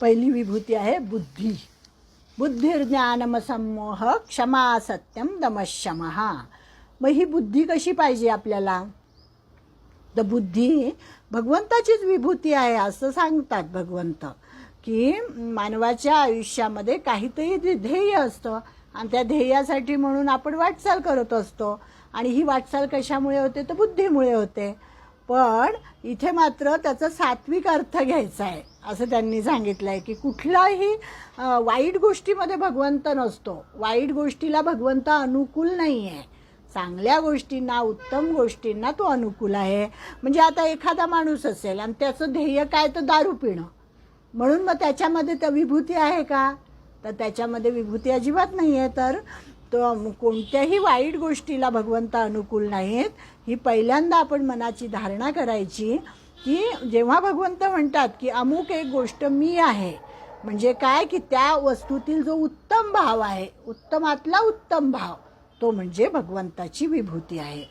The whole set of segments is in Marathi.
पहिली विभूती आहे बुद्धी. बुद्धिर्ज्ञानमसम्मोह क्षमा सत्यम दमशमः. मग ही बुद्धी कशी पाहिजे आपल्याला? तर बुद्धी भगवंताचीच विभूती आहे असं सांगतात भगवंत, की मानवाच्या आयुष्यामध्ये काहीतरी ध्येय असतं आणि त्या ध्येयासाठी म्हणून आपण वाटचाल करत असतो. आणि ही वाटचाल कशामुळे होते? तर बुद्धीमुळे होते. पण इथे मात्र त्याचा सात्विक अर्थ घ्यायचा आहे असं त्यांनी सांगितलं आहे, की कुठलाही वाईट गोष्टीमध्ये भगवंत नसतो. वाईट गोष्टीला भगवंत अनुकूल नाही आहे. चांगल्या गोष्टींना, उत्तम गोष्टींना तो अनुकूल आहे. म्हणजे आता एखादा माणूस असेल आणि त्याचं ध्येय काय? तर दारू पिणं. म्हणून मग त्याच्यामध्ये तर विभूती आहे का? तर त्याच्यामध्ये विभूती अजिबात नाही आहे. तर तो कोणत्याही वाईट गोष्टीला भगवंत अनुकूल नाहीत. ही पहिल्यांदा आपण मनाची धारणा करायची, की जेव्हा भगवंत म्हणतात की अमुक एक गोष्ट मी आहे, म्हणजे काय? की त्या वस्तूतील जो उत्तम भाव आहे, उत्तमातला उत्तम भाव, तो म्हणजे भगवंताची विभूती आहे.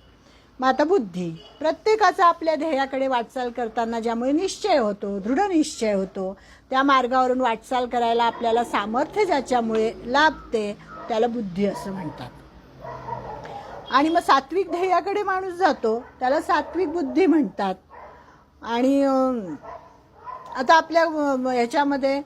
मग आता बुद्धी, प्रत्येकाचा आपल्या ध्येयाकडे वाटचाल करताना ज्यामुळे निश्चय होतो, दृढ निश्चय होतो, त्या मार्गावरून वाटचाल करायला आपल्याला सामर्थ्य ज्याच्यामुळे लाभते, त्याला बुद्धी असं म्हणतात. आणि मग सात्विक ध्येयाकडे माणूस जातो, त्याला सात्विक बुद्धी म्हणतात. आणि आता आपल्या ह्याच्यामध्ये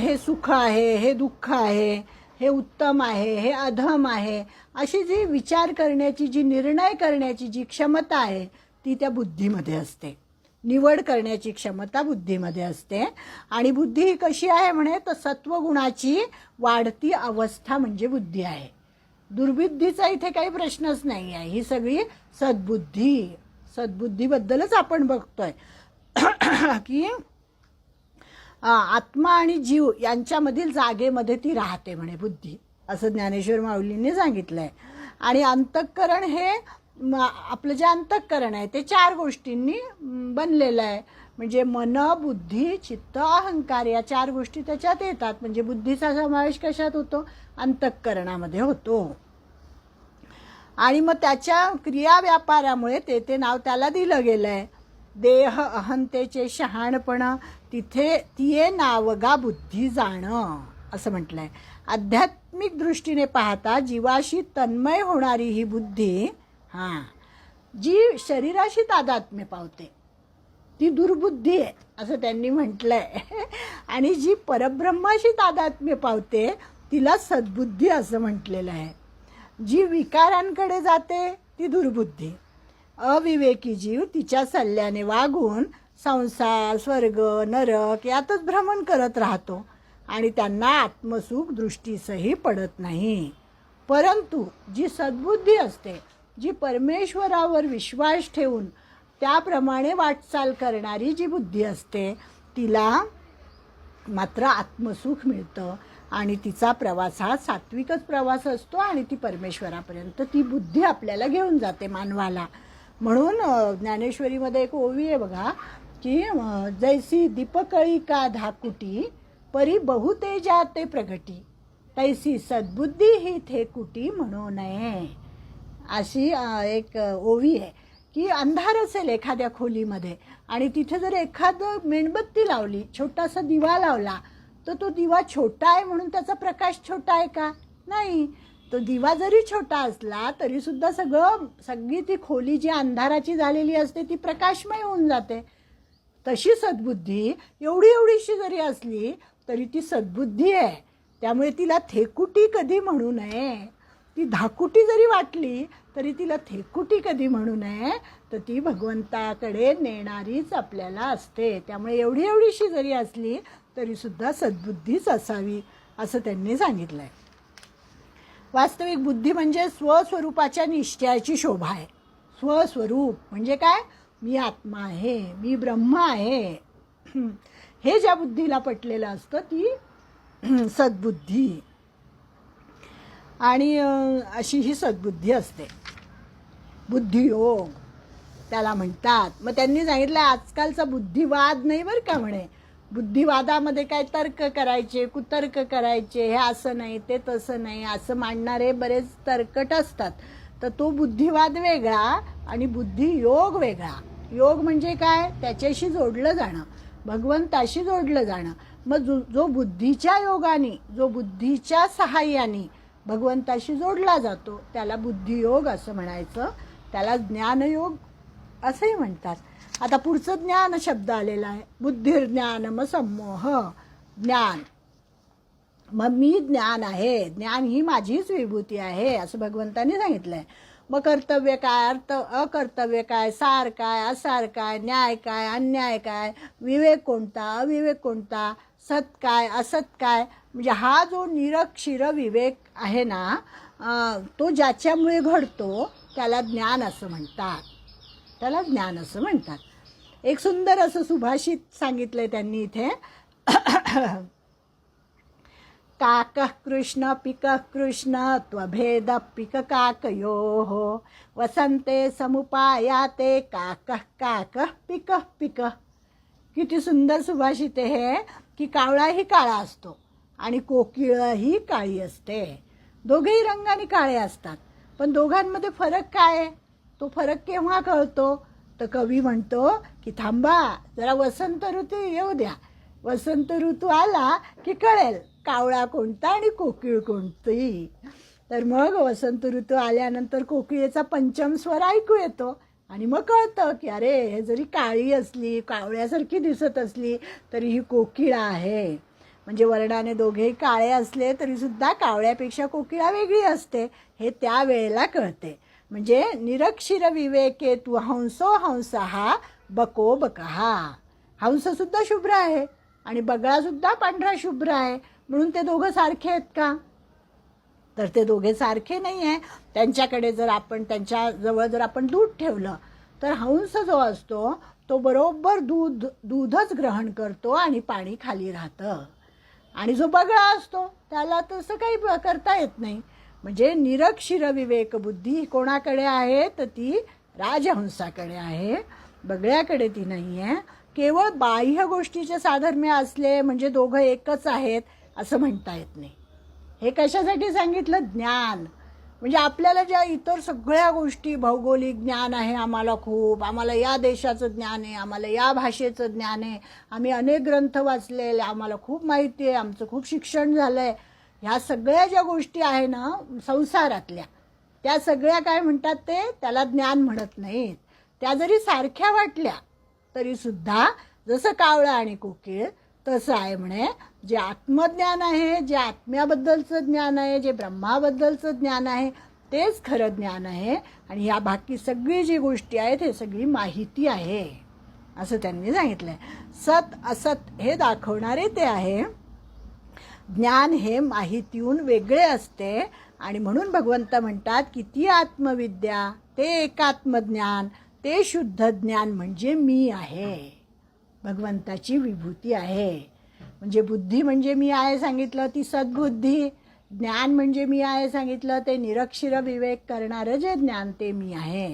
हे सुख आहे, हे दुःख आहे, हे उत्तम आहे, हे अधम आहे, अशी जी विचार करण्याची, जी निर्णय करण्याची जी क्षमता आहे ती त्या बुद्धीमध्ये असते. निवड करण्याची क्षमता बुद्धीमध्ये असते. आणि बुद्धी ही कशी आहे म्हणे? तर सत्वगुणाची वाढती अवस्था म्हणजे बुद्धी आहे. दुर्बुद्धीचा इथे काही प्रश्नच नाही आहे. ही सगळी सद्बुद्धी, सद्बुद्धीबद्दलच आपण बघतोय की आत्मा आणि जीव यांच्यामधील जागेमध्ये ती राहते म्हणे बुद्धी, असं ज्ञानेश्वर माऊलींनी सांगितलं आहे. आणि अंतःकरण हे आपलं जे अंतःकरण आहे ते 4 गोष्टींनी बनलेलं आहे. म्हणजे मन, बुद्धी, चित्त, अहंकार, या 4 गोष्टी त्याच्यात येतात. म्हणजे बुद्धीचा समावेश कशात होतो? अंतःकरणामध्ये होतो. आणि मग त्याच्या क्रिया व्यापारामुळे ते नाव त्याला दिलं गेलं आहे. देह अहंतेचे शहाणपण तिथे तिये नावगा बुद्धी जाणं, असं म्हटलं आहे. आध्यात्मिक दृष्टीने पाहता जीवाशी तन्मय होणारी ही बुद्धी, जी शरीराशी तादात्म्य पावते, ती दुर्बुद्धी आहे असं त्यांनी म्हटलंय. आणि जी परब्रह्माशी तादात्म्य पावते तिला सद्बुद्धी असं म्हटलेलं आहे. जी विकारांकडे जाते ती दुर्बुद्धी. अविवेकी जीव तिच्या सल्ल्याने वागून संसार, स्वर्ग, नरक यातच भ्रमण करत राहतो आणि त्यांना आत्मसुख दृष्टीसही पडत नाही. परंतु जी सद्बुद्धी असते, जी परमेश्वरावर विश्वास ठेवून त्याप्रमाणे वाटचाल करणारी जी बुद्धी असते, तिला मात्र आत्मसुख मिळतं आणि तिचा प्रवास हा सात्विकच प्रवास असतो आणि ती परमेश्वरापर्यंत ती बुद्धी आपल्याला घेऊन जाते, मानवाला. म्हणून ज्ञानेश्वरीमध्ये एक ओवी आहे बघा, की जैसी दीपकळिका धाकुटी परी बहुतेजा ते प्रगटी, तैसी सद्बुद्धी ही थेकुटी म्हणू नये, अशी एक ओवी आहे. की अंधार असेल एखाद्या खोलीमध्ये आणि तिथे जर एखादं मेणबत्ती लावली, छोटासा दिवा लावला, तर तो दिवा छोटा आहे म्हणून त्याचा प्रकाश छोटा आहे का? नाही. तो दिवा जरी छोटा असला तरी सुद्धा सगळी ती खोली जी अंधाराची झालेली असते ती प्रकाशमय होऊन जाते. तशी सद्बुद्धी एवढीशी जरी असली तरी ती सद्बुद्धी आहे. त्यामुळे तिला थेकुटी कधी म्हणू नये. ती धाकुटी जरी वाटली तरी तिला थेकुटी कधी म्हणू नये. तर ती भगवंताकडे नेणारीच आपल्याला असते. त्यामुळे एवढीशी जरी असली तरी सुद्धा सद्बुद्धीच असावी असं त्यांनी सांगितलं आहे. वास्तविक बुद्धी म्हणजे स्वस्वरूपाच्या निश्चयाची शोभा आहे. स्वस्वरूप म्हणजे काय? मी आत्मा आहे, मी ब्रह्म आहे, हे ज्या बुद्धीला पटलेलं असतं ती सद्बुद्धी. आणि अशी ही सद्बुद्धी असते. बुद्धियोग त्याला म्हणतात. मग त्यांनी सांगितलं आजकालचा बुद्धिवाद नाही बरं का म्हणे. बुद्धिवादामध्ये काय तर्क करायचे, कुतर्क करायचे, हे असं नाही, ते तसं नाही, असं मांडणारे बरेच तर्कट असतात. तर तो बुद्धिवाद वेगळा आणि बुद्धियोग वेगळा. योग म्हणजे काय? त्याच्याशी जोडलं जाणं, भगवंताशी जोडलं जाणं. मग जो बुद्धीच्या योगाने, जो बुद्धीच्या सहाय्याने भगवंताशी जोडला जातो त्याला बुद्धियोग असं म्हणायचं, त्याला ज्ञानयोग असंही म्हणतात. आता पुढचं ज्ञान शब्द आलेला आहे. बुद्धिर्ज्ञानम सम्मोह, ज्ञान. मग मी ज्ञान आहे, ज्ञान ही माझीच विभूती आहे असं भगवंतांनी सांगितलंय. मग कर्तव्य काय, अकर्तव्य काय, सार काय, असार काय, न्याय काय, अन्याय काय, विवेक कोणता, अविवेक कोणता, सत काय, असत काय, म्हणजे हा जो निरक्षीर विवेक आहे ना, तो ज्याच्यामुळे घडतो त्याला ज्ञान असं म्हणतात, त्याला ज्ञान असं म्हणतात. एक सुंदर असं सुभाषित सांगितलंय त्यांनी इथे. काकः कृष्ण पिकः कृष्ण त्वभेद पिक काकयोः वसंते समुपायाते काकः काकः पिकः पिकः. किती सुंदर सुभाषित हे, की कावळाही काळा असतो आणि कोकिळही काळी असते. दोघेही रंगाने काळे असतात, पण दोघांमध्ये फरक काय आहे? तो फरक केव्हा कळतो? तर कवी म्हणतो की थांबा जरा वसंत ऋतू येऊ द्या, वसंत ऋतू आला की कळेल कावळा कोणता आणि कोकिळ कोणती. तर मग वसंत ऋतू आल्यानंतर कोकिळेचा पंचम स्वर ऐकू येतो आणि मग कळतं की अरे हे जरी काळी असली, कावळ्यासारखी दिसत असली तरी ही कोकिळा आहे. म्हणजे वर्णाने दोघेही काळे असले तरीसुद्धा कावळ्यापेक्षा कोकिळा वेगळी असते हे त्या वेळेला कळते. म्हणजे निरक्षीर विवेके तू हंसो हंसहा बको बकहा. हंससुद्धा शुभ्र आहे आणि बगळासुद्धा पांढरा शुभ्र आहे, म्हणून ते दोघं सारखे आहेत का? तर ते दोघे सारखे नाही आहे. त्यांच्याकडे जर आपण, त्यांच्याजवळ जर आपण दूध ठेवलं तर हंस जो असतो तो बरोबर दूधच ग्रहण करतो आणि पाणी खाली राहतं, आणि जो बगळा असतो त्याला तसं काही करता येत नाही. म्हणजे निरक्षीर विवेक बुद्धी कोणाकडे आहे तर ती राजहंसाकडे आहे, बगळ्याकडे ती नाही आहे. केवळ बाह्य गोष्टीचे साधर्म्य असले म्हणजे दोघं एकच आहेत असं म्हणता येत नाही. हे कशासाठी सांगितलं? ज्ञान. म्हणजे आपल्याला ज्या इतर सगळ्या गोष्टी, भौगोलिक ज्ञान आहे आम्हाला खूप, आम्हाला या देशाचं ज्ञान आहे, आम्हाला या भाषेचं ज्ञान आहे, आम्ही अनेक ग्रंथ वाचलेले, आम्हाला खूप माहिती आहे, आमचं खूप शिक्षण झालं आहे, ह्या सगळ्या ज्या गोष्टी आहे ना संसारातल्या, त्या सगळ्या काय म्हणतात ते, त्याला ज्ञान म्हणत नाहीत. त्या जरी सारख्या वाटल्या तरीसुद्धा जसं कावळा आणि कोकिळ तसं आहे म्हणे. जे आत्मज्ञान आहे, जे आत्म्याबद्दलचं ज्ञान आहे, जे ब्रह्माबद्दलचं ज्ञान आहे तेच खरं ज्ञान आहे, आणि या बाकी सगळी जी गोष्टी आहेत हे सगळी माहिती आहे असं त्यांनी सांगितलंय. सत असत हे दाखवणारे ते आहे. ज्ञान हे माहितीहून वेगळे असते, आणि म्हणून भगवंत म्हणतात की ती आत्मविद्या, ते एकात्मज्ञान, ते शुद्ध ज्ञान म्हणजे मी आहे, भगवंताची विभूती आहे. म्हणजे बुद्धी म्हणजे मी आहे सांगितलं ती सद्बुद्धी, ज्ञान म्हणजे मी आहे सांगितलं ते निरक्षीर विवेक करणारं जे ज्ञान ते मी आहे.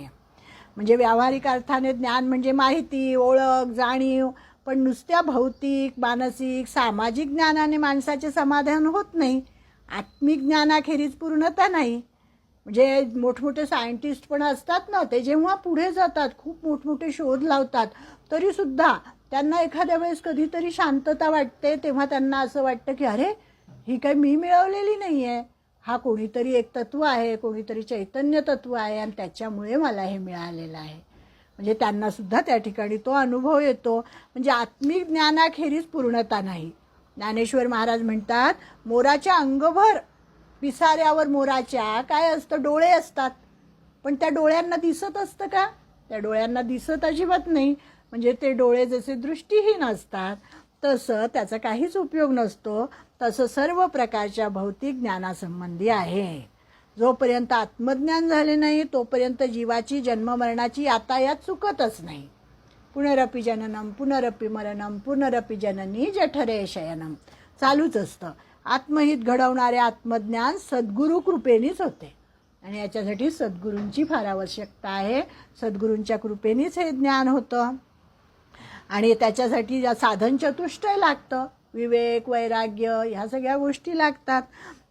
म्हणजे व्यावहारिक अर्थाने ज्ञान म्हणजे माहिती, ओळख, जाणीव, पण नुसत्या भौतिक, मानसिक, सामाजिक ज्ञानाने माणसाचे समाधान होत नाही. आत्मिक ज्ञानाखेरीज पूर्णता नाही. म्हणजे मोठमोठे सायंटिस्ट पण असतात ना, ते जेव्हा पुढे जातात, खूप मोठमोठे शोध लावतात, तरीसुद्धा त्यांना एखाद्या वेळेस कधीतरी शांतता वाटते, तेव्हा त्यांना असं वाटतं की अरे ही काही मी मिळवलेली नाही आहे, हा कोणीतरी एक तत्व आहे, कोणीतरी चैतन्य तत्व आहे, आणि त्याच्यामुळे मला हे मिळालेलं आहे. म्हणजे त्यांनासुद्धा त्या ठिकाणी तो अनुभव येतो. म्हणजे आत्मिक ज्ञानाखेरीज पूर्णता नाही. ज्ञानेश्वर महाराज म्हणतात मोराच्या अंगभर, पिसाऱ्यावर मोराच्या काय असतं, डोळे असतात, पण त्या डोळ्यांना दिसत असतं का? त्या डोळ्यांना दिसत अजिबात नाही. म्हणजे ते डोळे जसे दृष्टीहीन असतात तसं त्याचा काहीच उपयोग नसतो. तसं सर्व प्रकारच्या भौतिक ज्ञानासंबंधी आहे. जोपर्यंत आत्मज्ञान झाले नाही तोपर्यंत जीवाची जन्ममरणाची यातायात चुकतच नाही. पुनरपि जननम पुनरपि मरणम पुनरपि जननी जठरे शयनम चालूच असतं. आत्महित घडवणारे आत्मज्ञान सद्गुरु कृपेनेच होते, आणि याच्यासाठी सद्गुरूंची फार आवश्यकता आहे. सद्गुरूंच्या कृपेनेच हे ज्ञान होतं, आणि त्याच्यासाठी साधन चतुष्टय लागतं. विवेक, वैराग्य ह्या सगळ्या गोष्टी लागतात.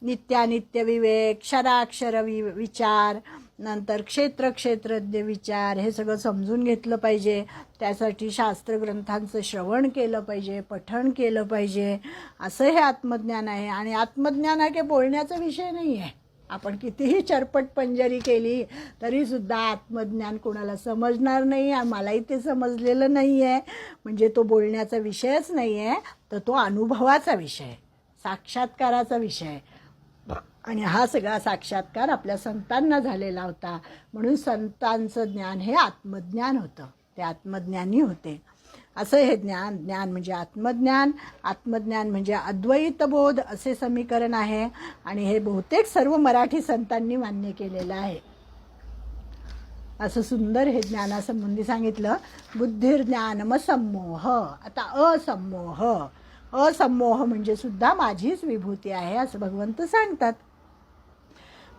नित्यानित्य विवेक, क्षराक्षर विचार, नंतर क्षेत्रज्ञ विचार हे सगळं समजून घेतलं पाहिजे. त्यासाठी शास्त्रग्रंथांचं श्रवण केलं पाहिजे, पठण केलं पाहिजे. असं हे आत्मज्ञान आहे. आणि आत्मज्ञान हा काही बोलण्याचा विषय नाही आहे. आपण कितीही चरपट पंजरी केली तरीसुद्धा आत्मज्ञान कोणाला समजणार नाही. मलाही ते समजलेलं नाही आहे. म्हणजे तो बोलण्याचा विषयच नाही आहे, तर तो अनुभवाचा विषय आहे, साक्षात्काराचा विषय आहे. आणि हा सगळा साक्षात्कार आपल्या संतांना झालेला होता. म्हणून संतांचं ज्ञान हे आत्मज्ञान होतं, ते आत्मज्ञानी होते. असं हे ज्ञान म्हणजे आत्मज्ञान. आत्मज्ञान म्हणजे अद्वैत बोध असे समीकरण आहे. आणि हे बहुतेक सर्व मराठी संतांनी मान्य केलेलं आहे. असं सुंदर हे ज्ञानासंबंधी सांगितलं. बुद्धिर्ज्ञानमसम्मोह. आता असम्मोह म्हणजे सुद्धा माझीच विभूती आहे असं भगवंत सांगतात.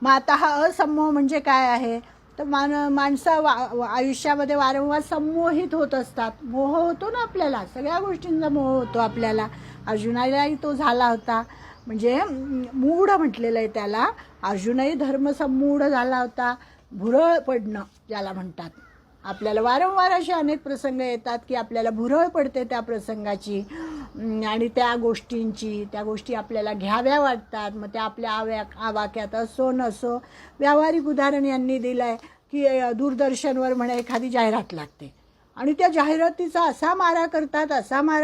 मग आता हा असम्मोह म्हणजे काय आहे, तर माणसं आयुष्यामध्ये वारंवार संमोहित होत असतात. मोह होतो ना आपल्याला, सगळ्या गोष्टींचा मोह होतो आपल्याला. अर्जुनालाही तो झाला होता. म्हणजे मूढ म्हटलेलं आहे त्याला. अर्जुनही धर्मसम्मूढ झाला होता. भुरळ पडणं ज्याला म्हणतात. आपल्याला वारंवार असे अनेक प्रसंग येतात की आपल्याला भुरळ पडते त्या प्रसंगाची आणि त्या गोष्टी आपल्याला घ्याव्या वाटतात. मग त्या आपल्या आवाक्यात असो नसो. व्यावहारिक उदाहरण यांनी दिलं आहे की दूरदर्शनवर म्हणा एखादी जाहिरात लागते आणि त्या जाहिरातीचा असा मारा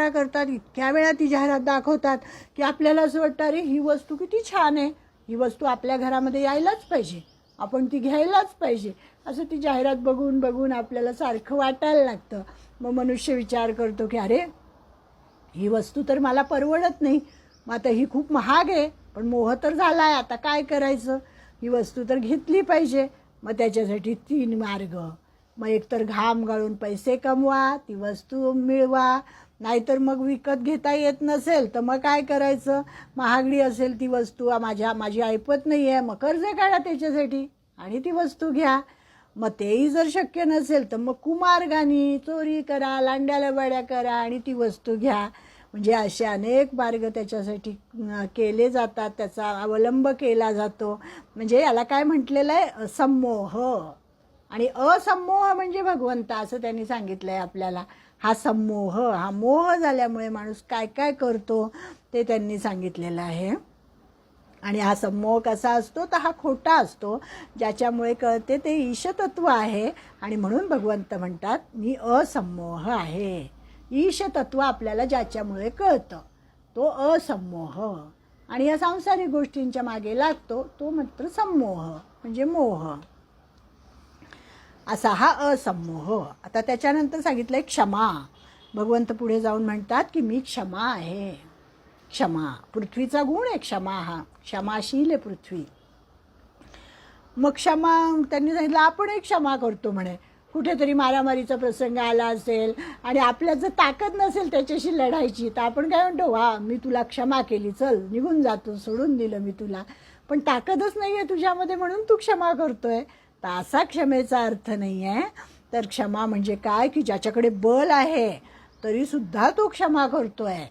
करतात, इतक्या वेळा ती जाहिरात दाखवतात की आपल्याला असं वाटतं अरे ही वस्तू किती छान आहे, ही वस्तू आपल्या घरामध्ये यायलाच पाहिजे, आपण ती घ्यायलाच पाहिजे. असं ती जाहिरात बघून बघून आपल्याला सारखं वाटायला लागतं. मग मनुष्य विचार करतो की अरे ही वस्तू तर मला परवडत नाही, मग आता ही खूप महाग आहे, पण मोह तर झाला आहे, आता काय करायचं, ही वस्तू तर घेतली पाहिजे. मग त्याच्यासाठी 3 मार्ग. मग एकतर घाम गाळून पैसे कमवा, ती वस्तू मिळवा, नाहीतर मग विकत घेता येत नसेल तर मग काय करायचं, महागडी असेल ती वस्तू, माझी ऐपत नाही आहे, मग कर्ज काढा त्याच्यासाठी आणि ती वस्तू घ्या. मग तेही जर शक्य नसेल तर मग कुमार्गाने चोरी करा, लांड्यालबाड्या करा आणि ती वस्तू घ्या. म्हणजे असे अनेक मार्ग त्याच्यासाठी केले जातात, त्याचा अवलंब केला जातो. म्हणजे याला काय म्हटलेलं आहे, असम्मोह. आणि असम्मोह म्हणजे भगवंत असं त्यांनी सांगितलं आहे आपल्याला. हा सम्मोह, हा मोह झाल्यामुळे माणूस काय काय करतो ते त्यांनी सांगितलेलं आहे. आणि हा सम्मोह कसा असतो, तर हा खोटा असतो, ज्याच्यामुळे कळते ते ईशतत्व आहे. आणि म्हणून भगवंत म्हणतात मी असम्मोह आहे. ईशतत्व आपल्याला ज्याच्यामुळे कळतं तो असम्मोह. आणि या सांसारिक गोष्टींच्या मागे लागतो तो मात्र सम्मोह म्हणजे मोह. असा हा असम्मोह. आता त्याच्यानंतर सांगितलंय क्षमा. भगवंत पुढे जाऊन म्हणतात की मी क्षमा आहे. क्षमा पृथ्वीचा गुण आहे. क्षमा हा क्षमाशील आहे पृथ्वी. मग क्षमा त्यांनी सांगितलं आपणही क्षमा करतो म्हणे. कुठेतरी मारामारीचा प्रसंग आला असेल आणि आपल्यात जर ताकद नसेल त्याच्याशी लढायची तर आपण काय म्हणतो, वा मी तुला क्षमा केली, चल निघून जातो, सोडून दिलं मी तुला, पण ताकदच नाही आहे तुझ्यामध्ये म्हणून तू क्षमा करतोय. तर असा क्षमेचा अर्थ नाही आहे. तर क्षमा म्हणजे काय की ज्याच्याकडे बल आहे तरीसुद्धा तो क्षमा करतोय.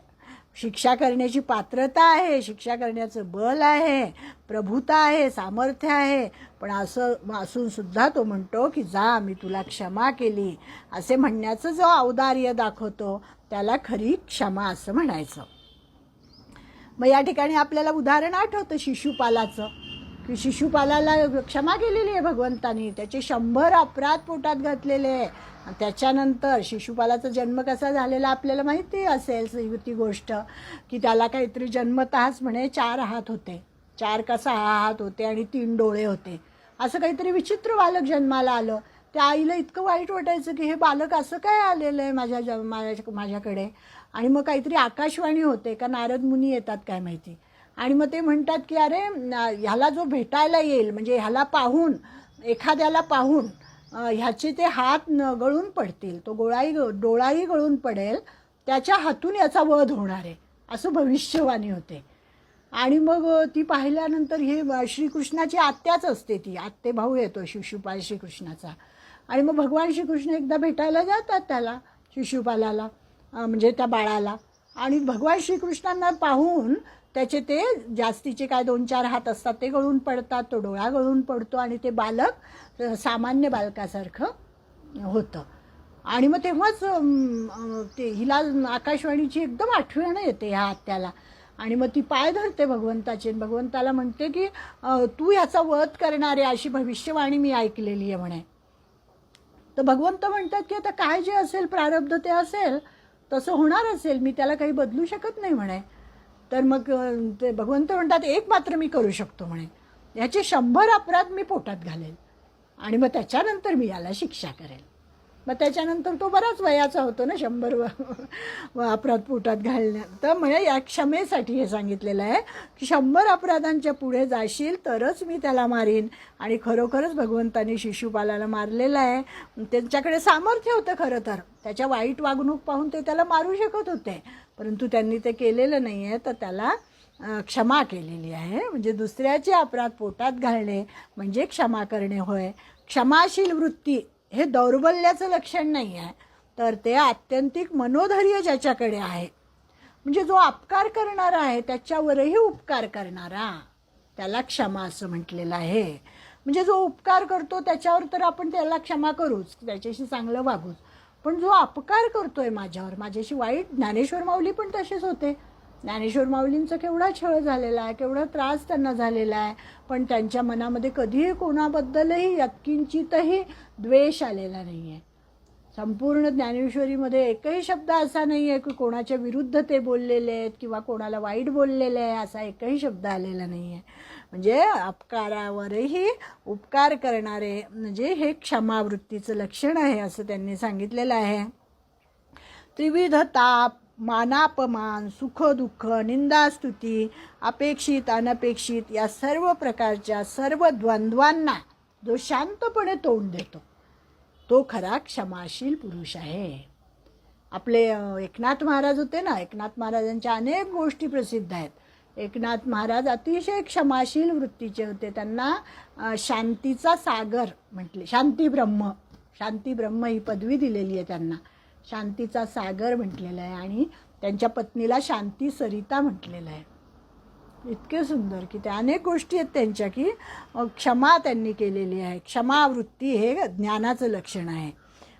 शिक्षा करण्याची पात्रता आहे, शिक्षा करण्याचं बल आहे, प्रभुता आहे, सामर्थ्य आहे, पण असं असून सुद्धा तो म्हणतो की जा मी तुला क्षमा केली. असे म्हणण्याचं जो औदार्य दाखवतो त्याला खरी क्षमा असं म्हणायचं. मग या ठिकाणी आपल्याला उदाहरण आठवतं शिशुपालाचं, की शिशुपालाला क्षमा केलेली आहे भगवंतानी. त्याचे 100 अपराध पोटात घातलेले आहे. त्याच्यानंतर शिशुपालाचा जन्म कसा झालेला आपल्याला माहिती असेल ती गोष्ट, की त्याला काहीतरी जन्मतःच म्हणे 4 हात होते, 4 का 6 हात होते आणि 3 डोळे होते. असं काहीतरी विचित्र बालक जन्माला आलं. त्या आईला इतकं वाईट वाटायचं की हे बालक असं काय आलेलं आहे माझ्याकडे. आणि मग काहीतरी आकाशवाणी होते का नारद मुनी येतात काय माहिती, आणि मग ते म्हणतात की अरे ह्याला जो भेटायला येईल म्हणजे ह्याला पाहून, एखाद्याला पाहून ह्याचे ते हात गळून पडतील, तो डोळाही गळून पडेल, त्याच्या हातून याचा वध होणार आहे असं भविष्यवाणी होते. आणि मग ती पाहिल्यानंतर हे श्रीकृष्णाची आत्याच असते, ती आत्ते भाऊ येतो शिशुपाल श्रीकृष्णाचा. आणि मग भगवान श्रीकृष्ण एकदा भेटायला जातात त्याला, शिशुपालाला म्हणजे त्या बाळाला. आणि भगवान श्रीकृष्णांना पाहून त्याचे ते जास्तीचे काय 2-4 हात असतात ते गळून पडतात, तो डोळा गळून पडतो आणि ते बालक सामान्य बालकासारखं होतं. आणि मग तेव्हाच ते हिला आकाशवाणीची एकदम आठवण येते ह्या आत्याला आणि मग ती पाय धरते भगवंताचे. भगवंताला म्हणते की तू ह्याचा वध करणारे अशी भविष्यवाणी मी ऐकलेली आहे म्हणे. तर भगवंत म्हणतात की आता काय जे असेल प्रारब्ध ते असेल, तसं होणार असेल, मी त्याला काही बदलू शकत नाही म्हणे. तर मग ते भगवंत म्हणतात एक मात्र मी करू शकतो म्हणे, याचे 100 अपराध मी पोटात घालेल आणि मग त्याच्यानंतर मी याला शिक्षा करेल. मग त्याच्यानंतर तो बराच वयाचा होतो ना, 100 अपराध पोटात घालण्यात. तर म्हणजे या क्षमेसाठी हे सांगितलेलं आहे की 100 अपराधांच्या पुढे जाशील तरच मी त्याला मारीन. आणि खरोखरच भगवंतानी शिशुपालाला मारलेलं आहे. त्यांच्याकडे सामर्थ्य होतं खरं तर, त्याच्या वाईट वागणूक पाहून ते त्याला मारू शकत होते, परंतु त्यांनी ते केलेलं नाही आहे. तर त्याला क्षमा केलेली आहे. म्हणजे दुसऱ्याचे अपराध पोटात घालणे म्हणजे क्षमा करणे होय. क्षमाशील वृत्ती हे दौर्बल्याचं लक्षण नाही आहे, तर ते आत्यंतिक मनोधैर्य ज्याच्याकडे आहे, म्हणजे जो अपकार करणारा आहे त्याच्यावरही उपकार करणारा, त्याला क्षमा असं म्हटलेलं आहे. म्हणजे जो उपकार करतो त्याच्यावर तर आपण त्याला क्षमा करूच, त्याच्याशी चांगलं वागूच, पण जो अपकार करतोय माझ्यावर, माझ्याशी वाईट, ज्ञानेश्वर माऊली पण तसेच होते. ज्ञानेश्वर माऊलींचा केवढा छळ झालेला आहे, केवढा त्रास त्यांना झालेला आहे, पण त्यांच्या मनामध्ये कधीही कोणाबद्दलही यत्किंचितही द्वेष आलेला नाही आहे. संपूर्ण ज्ञानेश्वरीमध्ये एकही शब्द असा नाही आहे की कोणाच्या विरुद्ध ते बोललेले आहेत किंवा कोणाला वाईट बोललेले आहे, असा एकही शब्द आलेला नाही आहे. म्हणजे अपकारावरही उपकार करणारे म्हणजे हे क्षमावृत्तीचं लक्षण आहे असं त्यांनी सांगितलेलं आहे. त्रिविध ताप, मानापमान, सुख दुःख, निंदास्तुती, अपेक्षित अनपेक्षित या सर्व प्रकारच्या सर्व द्वंद्वांना जो शांतपणे तोंड देतो तो खरा क्षमाशील पुरुष आहे. आपले एकनाथ महाराज होते ना, एकनाथ महाराजांच्या अनेक गोष्टी प्रसिद्ध आहेत. एकनाथ महाराज अतिशय क्षमाशील वृत्तीचे होते. त्यांना शांतीचा सागर म्हटले, शांतीब्रह्म ही पदवी दिलेली आहे त्यांना. शांतीचा सागर म्हटलेला आहे आणि त्यांच्या पत्नीला शांती सरिता म्हटलेलं आहे. इतके सुंदर की त्या अनेक गोष्टी आहेत त्यांच्या की क्षमा त्यांनी केलेली आहे. क्षमावृत्ती हे ज्ञानाचं लक्षण आहे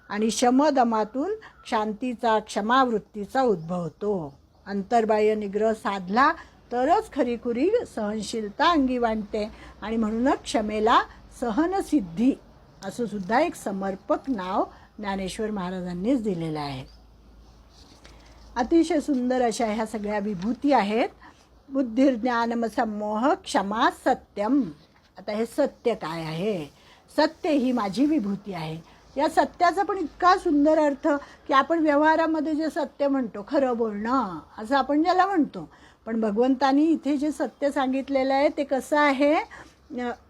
आणि शमदमातून शांतीचा क्षमावृत्तीचा उद्भव होतो. अंतर्बाह्य निग्रह साधला तरच खरीखुरी सहनशीलता अंगी वाढते आणि म्हणूनच क्षमेला सहनसिद्धी असं सुद्धा एक समर्पक नाव ज्ञानेश्वर महाराजांनीच दिलेलं आहे. अतिशय सुंदर अशा ह्या सगळ्या विभूती आहेत. बुद्धिर्ज्ञानम सम्मोह क्षमा सत्यम. आता हे सत्य काय आहे? सत्य ही माझी विभूती आहे. या सत्याचा पण इतका सुंदर अर्थ की आपण व्यवहारामध्ये जे सत्य म्हणतो, खरं बोलणं असं आपण ज्याला म्हणतो, पण भगवंतानी इथे जे सत्य सांगितलेलं आहे ते कसं आहे?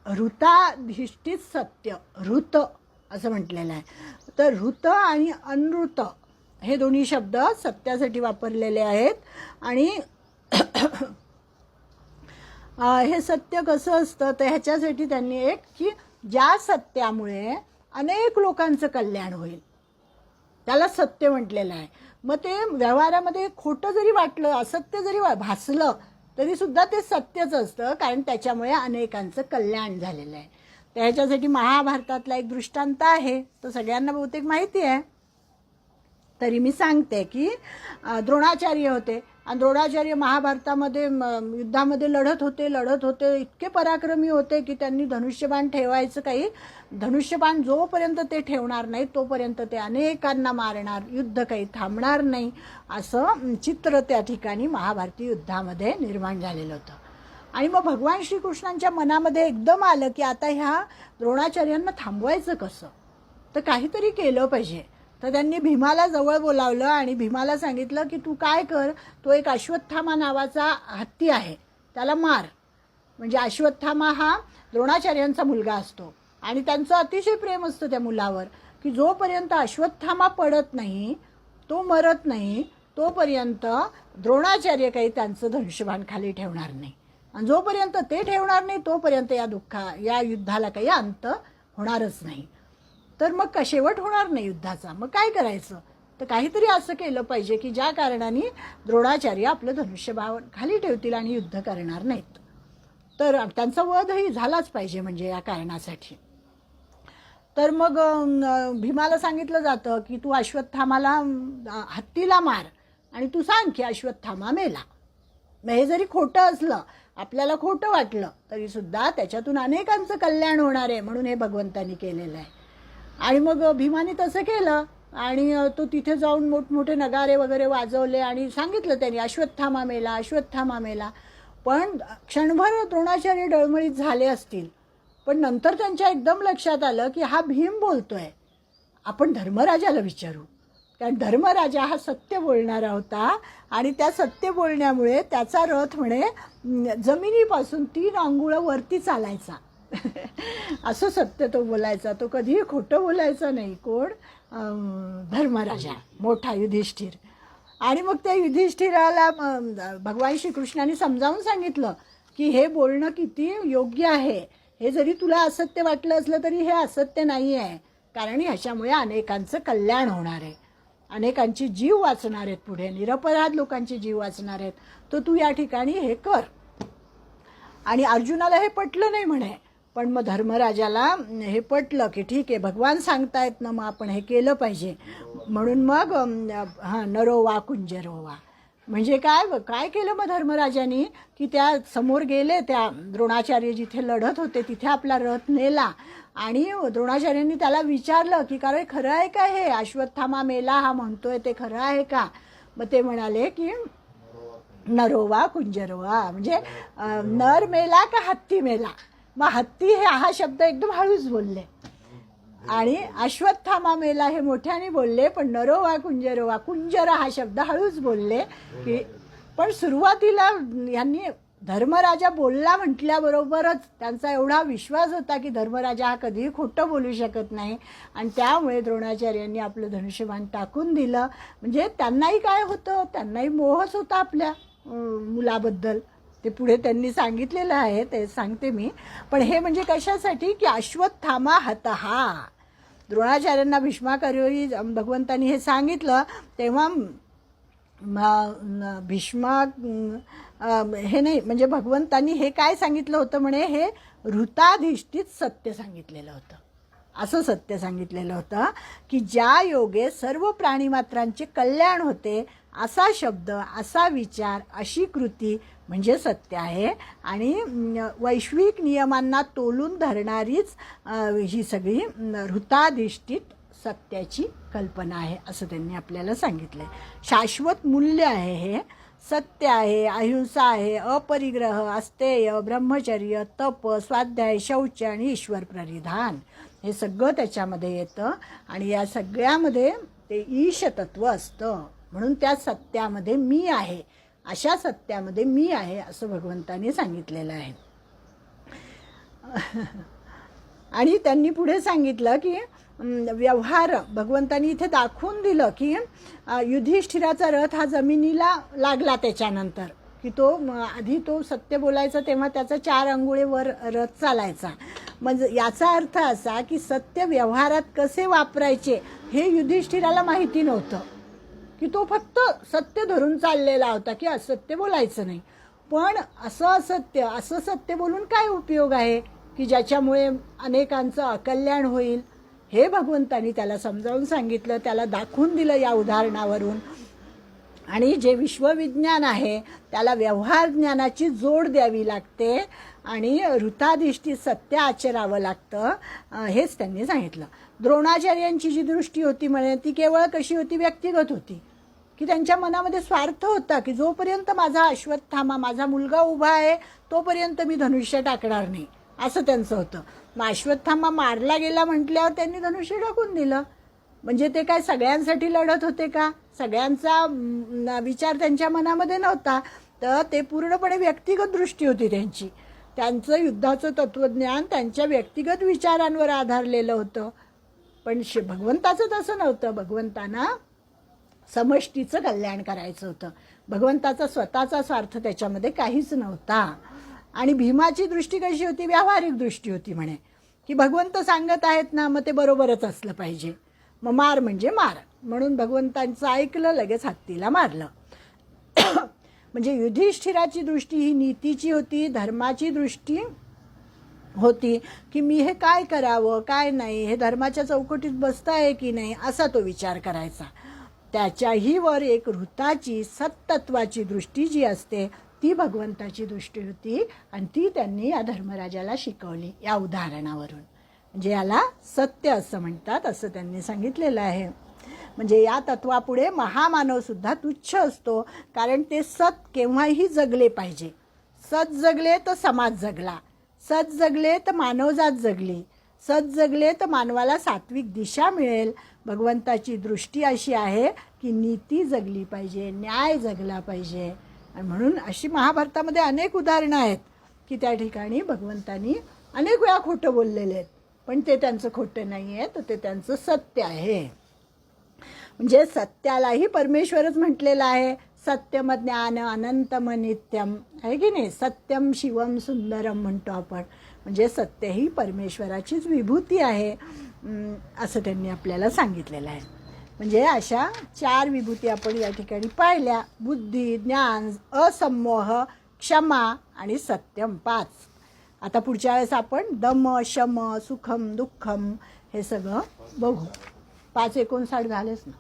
ऋताधिष्ठित सत्य, ऋत असं म्हटलेलं आहे. तर ऋत आणि अनृत हे दोन्ही शब्द सत्यासाठी वापरलेले आहेत. आणि हे सत्य कसं असतं तर ह्याच्यासाठी त्यांनी एक की ज्या सत्यामुळे अनेक लोकांचं कल्याण होईल त्याला सत्य म्हटलेलं आहे. मग ते व्यवहारामध्ये खोटं जरी वाटलं, असत्य जरी भासलं तरी सुद्धा ते सत्यच असतं, कारण त्याच्यामुळे अनेकांचं कल्याण झालेलं आहे. तर ह्याच्यासाठी महाभारतातला एक दृष्टांत आहे, तो सगळ्यांना बहुतेक माहिती आहे, तरी मी सांगते की द्रोणाचार्य होते आणि द्रोणाचार्य महाभारतामध्ये युद्धामध्ये लढत होते, इतके पराक्रमी होते की त्यांनी धनुष्यबाण ठेवायचं काही, धनुष्यबाण जोपर्यंत ते ठेवणार नाही तोपर्यंत ते अनेकांना मारणार, युद्ध काही थांबणार नाही, असं चित्र त्या ठिकाणी महाभारती युद्धामध्ये निर्माण झालेलं होतं. आणि मग भगवान श्रीकृष्णांच्या मनामध्ये एकदम आलं की आता ह्या द्रोणाचार्यांना थांबवायचं कसं, तर काहीतरी केलं पाहिजे. तर त्यांनी भीमाला जवळ बोलावलं आणि भीमाला सांगितलं की तू काय कर, तो एक अश्वत्थामा नावाचा हत्ती आहे त्याला मार. म्हणजे अश्वत्थामा हा द्रोणाचार्यांचा मुलगा असतो आणि त्यांचं अतिशय प्रेम असतं त्या मुलावर, की जोपर्यंत अश्वत्थामा पडत नाही, तो मरत नाही, तोपर्यंत द्रोणाचार्य काही त्यांचं धनुष्यबाण खाली ठेवणार नाही, आणि जोपर्यंत ते ठेवणार नाही तोपर्यंत या युद्धाला काही अंत होणारच नाही. तर मग शेवट होणार नाही युद्धाचा. मग काय करायचं? तर काहीतरी असं केलं पाहिजे की ज्या कारणाने द्रोणाचार्य आपलं धनुष्यबाण खाली ठेवतील आणि युद्ध करणार नाहीत. तर त्यांचा वधही झालाच पाहिजे म्हणजे या कारणासाठी. तर मग भीमाला सांगितलं जातं की तू अश्वत्थामाला हत्तीला मार आणि तू सांग की अश्वत्थामा मेला. मग हे जरी खोटं असलं, आपल्याला खोटं वाटलं, तरी सुद्धा त्याच्यातून अनेकांचं कल्याण होणार आहे म्हणून हे भगवंतांनी केलेलं आहे. आणि मग भीमाने तसं केलं आणि तो तिथे जाऊन मोठमोठे नगारे वगैरे वाजवले आणि सांगितलं त्यांनी अश्वत्थामा मेला, अश्वत्थामा मेला. पण क्षणभर द्रोणाचार्य डळमळीत झाले असतील, पण नंतर त्यांच्या एकदम लक्षात आलं की हा भीम बोलतोय, आपण धर्मराजाला विचारू. कारण धर्मराजा हा सत्य बोलणारा होता आणि त्या सत्य बोलण्यामुळे त्याचा रथ म्हणे जमिनीपासून 3 अंगुळं वरती चालायचा. असं सत्य तो बोलायचा, तो कधीही खोटं बोलायचा नाही. कोण? धर्मराजा, मोठा युधिष्ठिर. आणि मग त्या युधिष्ठिराला भगवान श्रीकृष्णाने समजावून सांगितलं की हे बोलणं किती योग्य आहे. हे जरी तुला असत्य वाटलं असलं तरी हे असत्य नाही आहे, कारण ह्याच्यामुळे अनेकांचं कल्याण होणार आहे, अनेकांची जीव वाचणार आहेत, पुढे निरपराध लोकांचे जीव वाचणार आहेत. तर तू या ठिकाणी हे कर. आणि अर्जुनाला हे पटलं नाही म्हणे, पण मग धर्मराजाला हे पटलं की ठीक आहे, भगवान सांगतायत ना, मग आपण हे केलं पाहिजे. म्हणून मग नरोवा कुंजरोवा म्हणजे काय केलं मग धर्मराजानी की त्या समोर गेले, त्या द्रोणाचार्य जिथे लढत होते तिथे आपला रथ नेला आणि द्रोणाचार्यांनी त्याला विचारलं की कारण खरं आहे का हे अश्वत्थामा मेला हा म्हणतोय, ते खरं आहे का? मग ते म्हणाले की नरोवा कुंजरोवा म्हणजे नर मेला का हत्ती मेला. मग हत्ती हा शब्द एकदम हळूच बोलले आणि अश्वत्थामा मेला हे मोठ्याने बोलले, पण नरोवा कुंजरोवा कुंजर हा शब्द हळूच बोलले. की पण सुरुवातीला यांनी धर्मराजा बोलला म्हटल्याबरोबरच त्यांचा एवढा विश्वास होता की धर्मराजा हा कधीही खोटं बोलू शकत नाही आणि त्यामुळे द्रोणाचार्यांनी आपलं धनुष्यबाण टाकून दिलं. म्हणजे त्यांनाही काय होतं, त्यांनाही मोहच होता आपल्या मुलाबद्दल. ते पुढे त्यांनी सांगितलेलं आहे, ते सांगते मी. पण हे म्हणजे कशासाठी की अश्वत्थामा हतहा. द्रोणाचार्यांना भीष्माकरी भगवंतांनी हे सांगितलं तेव्हा भीष्मा हे नाही म्हणजे भगवंतांनी हे काय सांगितलं होतं म्हणे, हे ऋताधिष्ठित सत्य सांगितलेलं होतं. असं सत्य सांगितलेलं होतं की ज्या योगे सर्व प्राणीमात्रांचे कल्याण होते, असा शब्द, असा विचार, अशी कृती म्हणजे सत्य आहे. आणि वैश्विक नियमांना तोलून धरणारीच ही सगळी ऋताधिष्ठित सत्याची कल्पना आहे असं त्यांनी आपल्याला सांगितलं आहे. शाश्वत मूल्य आहे, हे सत्य आहे, अहिंसा आहे, अपरिग्रह, अस्तेय, ब्रह्मचर्य, तप, स्वाध्याय, शौच आणि ईश्वर प्रणिधान हे सगळं त्याच्यामध्ये येतं. आणि या सगळ्यामध्ये ते ईशतत्व असतं. म्हणून त्या सत्यामध्ये मी आहे, अशा सत्यामध्ये मी आहे असं भगवंतांनी सांगितलेलं आहे. आणि त्यांनी पुढे सांगितलं की व्यवहार भगवंतांनी इथे दाखवून दिलं की युधिष्ठिराचा रथ हा जमिनीला लागला त्याच्यानंतर की तो आधी तो सत्य बोलायचा तेव्हा त्याचा 4 अंगुळेवर रथ चालायचा. म्हणजे याचा अर्थ असा की सत्य व्यवहारात कसे वापरायचे हे युधिष्ठिराला माहिती नव्हतं, की तो फक्त सत्य धरून चाललेला होता की असत्य बोलायचं नाही. पण असं सत्य बोलून काय उपयोग आहे की ज्याच्यामुळे अनेकांचं अकल्याण होईल, हे भगवंतांनी त्याला समजावून सांगितलं, त्याला दाखवून दिलं या उदाहरणावरून. आणि जे विश्वविज्ञान आहे त्याला व्यवहार ज्ञानाची जोड द्यावी लागते आणि ऋताधिष्ठित सत्य आचरावं लागतं, हेच त्यांनी सांगितलं. द्रोणाचार्यांची जी दृष्टी होती म्हणे ती केवळ कशी होती, व्यक्तिगत होती. की त्यांच्या मनामध्ये स्वार्थ होता की जोपर्यंत माझा अश्वत्थामा, माझा मुलगा उभा आहे तोपर्यंत मी धनुष्य टाकणार नाही, असं त्यांचं होतं. मग अश्वत्थामा मारला गेला म्हटल्यावर त्यांनी धनुष्य टाकून दिलं. म्हणजे ते काय सगळ्यांसाठी लढत होते का? सगळ्यांचा विचार त्यांच्या मनामध्ये नव्हता. तर ते पूर्णपणे व्यक्तिगत दृष्टी होती त्यांची. त्यांचं युद्धाचं तत्त्वज्ञान त्यांच्या व्यक्तिगत विचारांवर आधारलेलं होतं. पण भगवंताचं तसं नव्हतं. भगवंतांना समष्टीचं कल्याण करायचं होतं. भगवंताचा स्वतःचा स्वार्थ त्याच्यामध्ये काहीच नव्हता. आणि भीमाची दृष्टी कशी होती, व्यावहारिक दृष्टी होती म्हणे की भगवंत सांगत आहेत ना, मग ते बरोबरच असलं पाहिजे, मग मार म्हणजे मार, म्हणून भगवंतांचं ऐकलं, लगेच हत्तीला मारलं. म्हणजे युधिष्ठिराची दृष्टी ही नीतीची होती, धर्माची दृष्टी होती की मी हे काय करावं काय नाही, हे धर्माच्या चौकटीत बसतं आहे की नाही, असा तो विचार करायचा. त्याच्याही वर एक ऋताची सत्तत्वाची दृष्टी जी असते ती भगवंताची दृष्टी होती आणि ती त्यांनी या धर्मराजाला शिकवली या उदाहरणावरून. म्हणजे याला सत्य असं म्हणतात असं त्यांनी सांगितलेलं आहे. म्हणजे या तत्वापुढे महामानवसुद्धा तुच्छ असतो, कारण ते सत केव्हाही जगले पाहिजे. सत जगले तर समाज जगला, सत जगले तर मानवजात जगली, सत जगले तर मानवाला सात्विक दिशा मिळेल. भगवंताची दृष्टी अशी आहे की नीती जगली पाहिजे, न्याय जगला पाहिजे. आणि म्हणून अशी महाभारतामध्ये अनेक उदाहरणं आहेत की त्या ठिकाणी भगवंतांनी अनेक वेळा खोटं बोललेले आहेत, पण ते त्यांचं खोटं नाही आहे, तर ते त्यांचं सत्य आहे. म्हणजे सत्यालाही परमेश्वरच म्हटलेलं आहे. सत्यम ज्ञान अनंतम नित्यम आहे की नाही. सत्यम शिवम सुंदरम म्हणतो आपण. म्हणजे सत्य ही परमेश्वराचीच विभूती आहे असं त्यांनी आपल्याला सांगितलेलं आहे. म्हणजे अशा 4 विभूती आपण या ठिकाणी पाहिल्या. बुद्धी, ज्ञान, असमोह, क्षमा आणि सत्यम 5. आता पुढच्या वेळेस आपण दम, शम, सुखम, दुःखम हे सगळं बघू. 5-59 झालेच ना.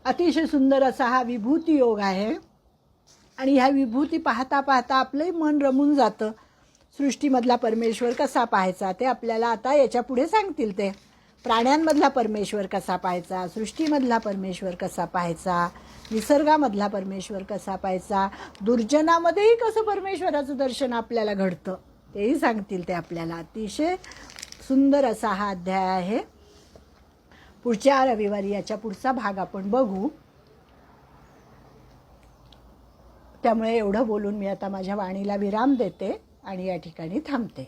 अतिशय सुंदर असा हा विभूती योग आहे आणि ह्या विभूती पाहता पाहता आपलंही मन रमून जातं. सृष्टीमधला परमेश्वर कसा पाहायचा ते आपल्याला आता याच्या पुढे सांगतील. ते प्राण्यांमधला परमेश्वर कसा पाहायचा, सृष्टीमधला परमेश्वर कसा पाहायचा, निसर्गामधला परमेश्वर कसा पाहायचा, दुर्जनामध्येही कसं परमेश्वराचं दर्शन आपल्याला घडतं तेही सांगतील ते आपल्याला. अतिशय सुंदर असा हा अध्याय आहे. पुढच्या रविवारी याच्या पुढचा भाग आपण बघू. त्यामुळे एवढं बोलून मी आता माझ्या वाणीला विराम देते आणि या ठिकाणी थांबते.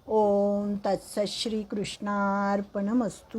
ओम तत्सत श्री कृष्णार्पणमस्तु.